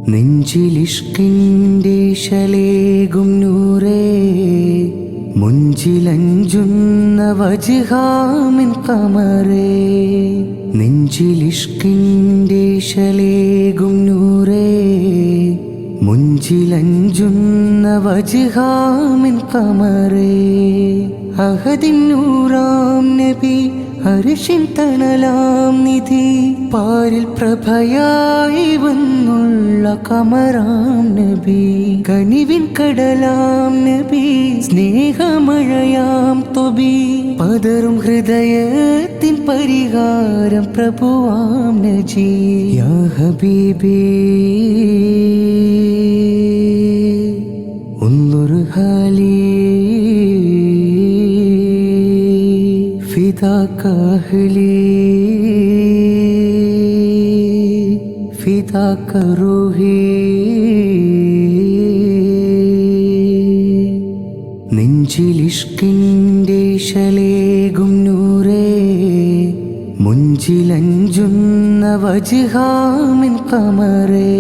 നെഞ്ചിലിഷ്കിൻ്റെ ശലേകും നൂറേ, മുഞ്ചിലഞ്ചുന്ന വജ്ഹാമിൻ ഖമറേ. നെഞ്ചിലിഷ്കിൻ്റെ ശലേകും നൂറേ, മുഞ്ചിലഞ്ചുന്ന വജ്ഹാമിൻ ഖമറേ. അഹദിൻ നൂറാം നബി, അർശിൻ തണലാം നിധി, പാരിൽ പ്രഭയായി വന്നുള്ള കമറാം നബി. കനിവിൻ കടലാം നബി, സ്നേഹമഴയാം തൊബി, പതറും ഹൃദയത്തിൻ പരിഹാരം പ്രഭുവാം നജി. യാ ഹബീബി ഉൻദുർ ഹാലി ഫിദാക അഹ്ലി ഫിദാക റൂഹി. നെഞ്ചിലിഷ്കിൻ്റെ ശലേകും നൂറേ, മുഞ്ചിലഞ്ചുന്ന വജ്ഹാമിൻ ഖമറേ.